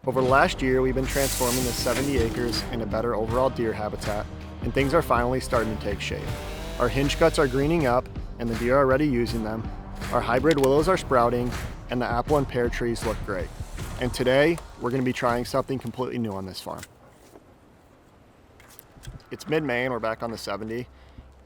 Over the last year, we've been transforming the 70 acres into better overall deer habitat, and things are finally starting to take shape. Our hinge cuts are greening up, and the deer are already using them. Our hybrid willows are sprouting, and the apple and pear trees look great. And today, we're going to be trying something completely new on this farm. It's mid-May and we're back on the 70.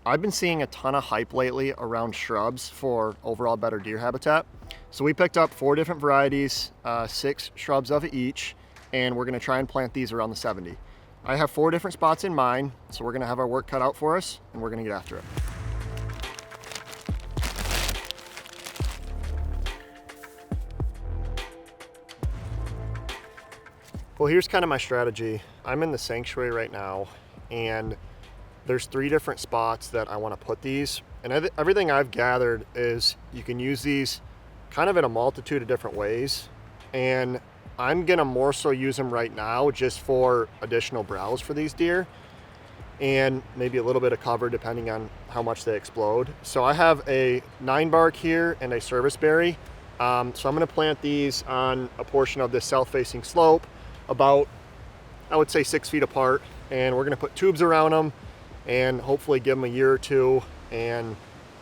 I've been seeing a ton of hype lately around shrubs for overall better deer habitat. So we picked up 4 different varieties, 6 shrubs of each, and we're gonna try and plant these around the 70. I have 4 different spots in mind, so we're gonna have our work cut out for us, and we're gonna get after it. Well, here's kind of my strategy. I'm in the sanctuary right now, and there's 3 different spots that I want to put these. And everything I've gathered is you can use these kind of in a multitude of different ways. And I'm gonna more so use them right now just for additional browse for these deer and maybe a little bit of cover depending on how much they explode. So I have a 9bark here and a serviceberry. So I'm gonna plant these on a portion of this south-facing slope about, I would say 6 feet apart. And we're gonna put tubes around them and hopefully give them a year or 2, and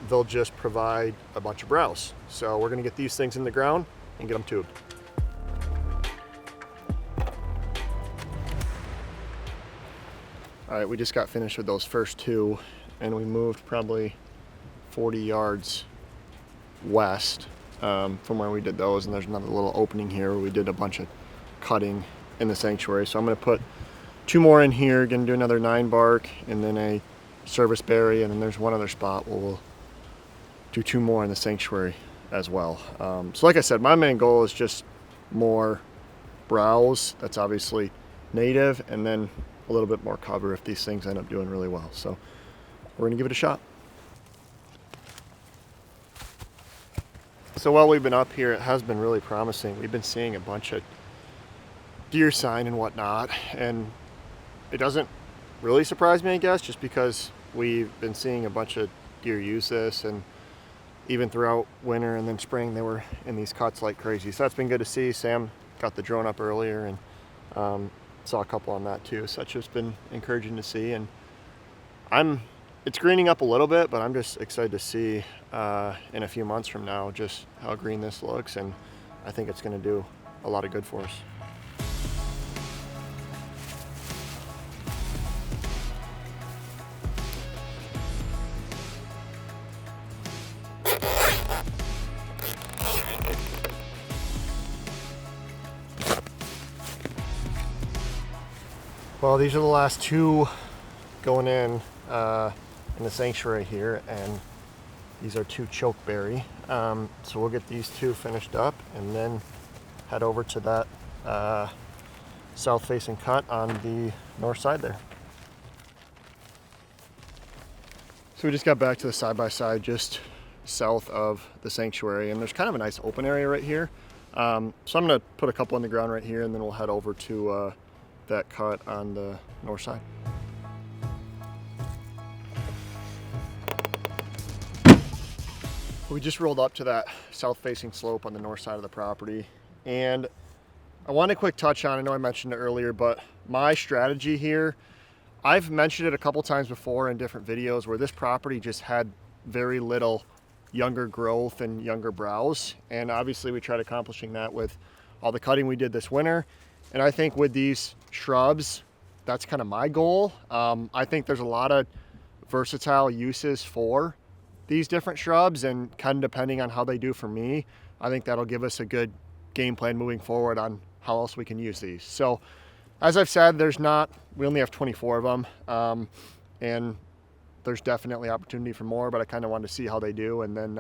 they'll just provide a bunch of browse. So we're gonna get these things in the ground and get them tubed. All right, we just got finished with those first 2, and we moved probably 40 yards west from where we did those, and there's another little opening here where we did a bunch of cutting in the sanctuary. So I'm gonna put 2 more in here, gonna do another 9bark and then a serviceberry, and then there's one other spot where we'll do 2 more in the sanctuary as well. So like I said, my main goal is just more browse that's obviously native, and then a little bit more cover if these things end up doing really well. So we're gonna give it a shot. So while we've been up here, it has been really promising. We've been seeing a bunch of deer sign and whatnot, and it doesn't really surprise me, I guess, just because we've been seeing a bunch of deer use this, and even throughout winter and then spring they were in these cuts like crazy. So that's been good to see. Sam got the drone up earlier and saw a couple on that too. So that's just been encouraging to see, and it's greening up a little bit, but I'm just excited to see in a few months from now just how green this looks, and I think it's going to do a lot of good for us. Well, these are the last 2 going in the sanctuary here, and these are 2 chokeberry. So we'll get these 2 finished up and then head over to that south-facing cut on the north side there. So we just got back to the side-by-side just south of the sanctuary, and there's kind of a nice open area right here. So I'm gonna put a couple on the ground right here, and then we'll head over to that cut on the north side. We just rolled up to that south-facing slope on the north side of the property, and I want to quick touch on, I know I mentioned it earlier, but my strategy here, I've mentioned it a couple times before in different videos where this property just had very little younger growth and younger browse, and obviously we tried accomplishing that with all the cutting we did this winter. And I think with these shrubs, that's kind of my goal. I think there's a lot of versatile uses for these different shrubs, and kind of depending on how they do for me, I think that'll give us a good game plan moving forward on how else we can use these. So as I've said, we only have 24 of them, and there's definitely opportunity for more, but I kind of wanted to see how they do and then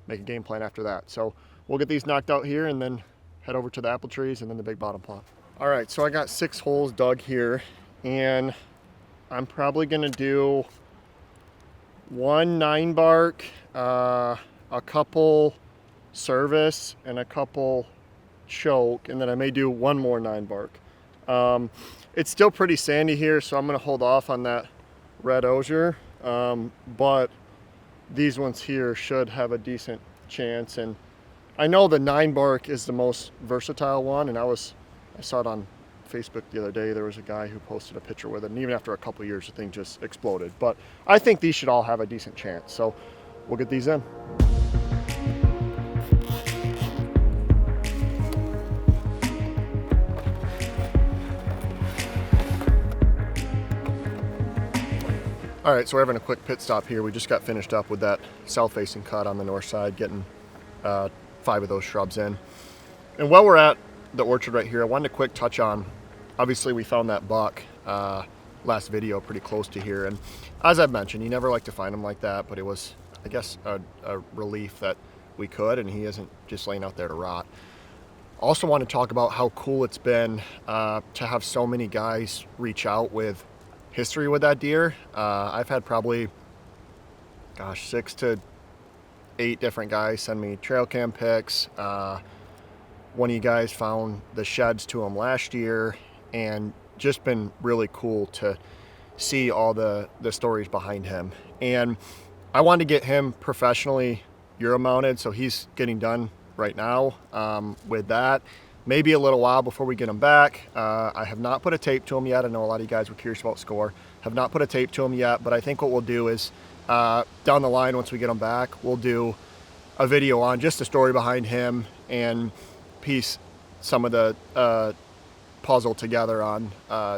make a game plan after that. So we'll get these knocked out here and then head over to the apple trees and then the big bottom plot. All right, so I got 6 holes dug here, and I'm probably gonna do 1 9bark, a couple service, and a couple choke, and then I may do 1 more 9bark. It's still pretty sandy here, so I'm gonna hold off on that red osier, but these ones here should have a decent chance. And I know the 9bark is the most versatile one, and I was I saw it on Facebook the other day. There was a guy who posted a picture with it, and even after a couple years, the thing just exploded. But I think these should all have a decent chance. So we'll get these in. All right, so we're having a quick pit stop here. We just got finished up with that south-facing cut on the north side, getting 5 of those shrubs in. And while we're at the orchard right here, I wanted to quick touch on, obviously we found that buck last video pretty close to here. And as I've mentioned, you never like to find them like that, but it was, I guess, a relief that we could, and he isn't just laying out there to rot. Also want to talk about how cool it's been to have so many guys reach out with history with that deer. I've had probably, 6 to 8 different guys send me trail cam pics. One of you guys found the sheds to him last year, and just been really cool to see all the stories behind him. And I wanted to get him professionally Euro mounted, so he's getting done right now with that. Maybe a little while before we get him back. I have not put a tape to him yet. I know a lot of you guys were curious about score. Have not put a tape to him yet, but I think what we'll do is down the line, once we get him back, we'll do a video on just the story behind him and piece some of the puzzle together on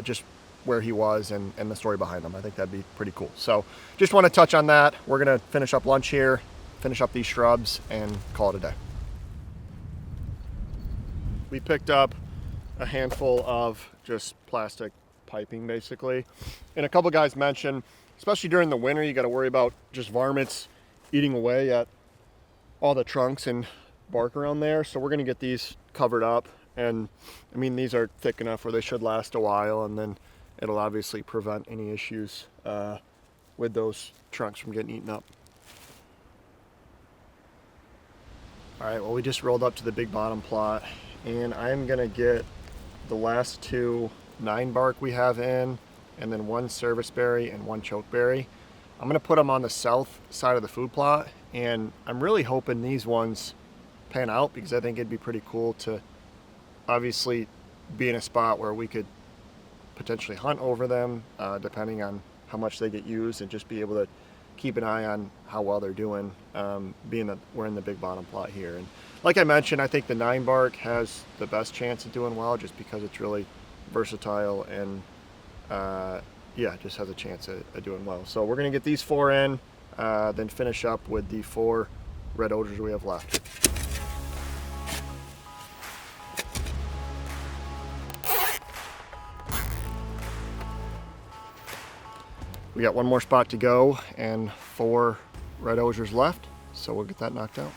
just where he was and the story behind him. I think that'd be pretty cool. So just want to touch on that. We're gonna finish up lunch here, finish up these shrubs, and call it a day. We picked up a handful of just plastic piping basically. And a couple guys mentioned, especially during the winter, you got to worry about just varmints eating away at all the trunks and bark around there. So we're going to get these covered up. And I mean, these are thick enough where they should last a while, and then it'll obviously prevent any issues with those trunks from getting eaten up. All right, well, we just rolled up to the big bottom plot, and I'm gonna get the last 2 ninebark we have in, and then 1 serviceberry and 1 chokeberry. I'm gonna put them on the south side of the food plot, and I'm really hoping these ones pan out, because I think it'd be pretty cool to obviously be in a spot where we could potentially hunt over them, depending on how much they get used, and just be able to keep an eye on how well they're doing, being that we're in the big bottom plot here. And like I mentioned, I think the ninebark has the best chance of doing well, just because it's really versatile and yeah, just has a chance of doing well. So we're gonna get these 4 in, then finish up with the 4 red osiers we have left. We got 1 more spot to go and 4 red osiers left, so we'll get that knocked out.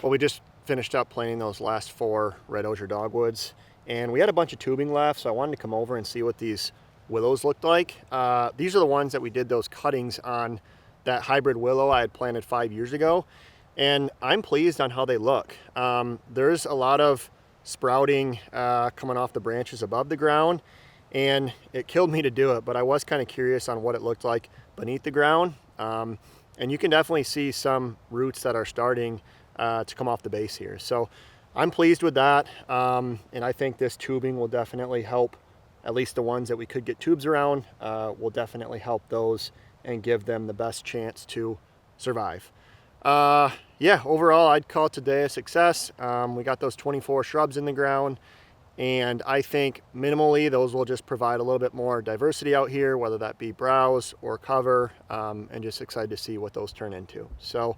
Well, we just finished up planting those last 4 red osier dogwoods, and we had a bunch of tubing left, so I wanted to come over and see what these willows looked like. These are the ones that we did those cuttings on, that hybrid willow I had planted 5 years ago, and I'm pleased on how they look. There's a lot of sprouting coming off the branches above the ground, and it killed me to do it, but I was kind of curious on what it looked like beneath the ground. And you can definitely see some roots that are starting to come off the base here. So I'm pleased with that, and I think this tubing will definitely help, at least the ones that we could get tubes around, will definitely help those and give them the best chance to survive. Yeah, overall I'd call today a success. We got those 24 shrubs in the ground, and I think minimally those will just provide a little bit more diversity out here, whether that be browse or cover, and just excited to see what those turn into. So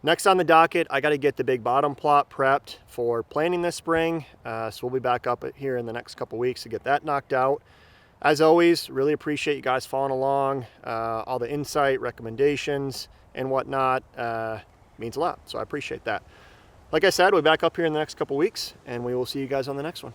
next on the docket, I got to get the big bottom plot prepped for planting this spring. So we'll be back up here in the next couple weeks to get that knocked out. As always, really appreciate you guys following along. All the insight, recommendations, and whatnot means a lot. So I appreciate that. like I said, we'll be back up here in the next couple weeks, and we will see you guys on the next one.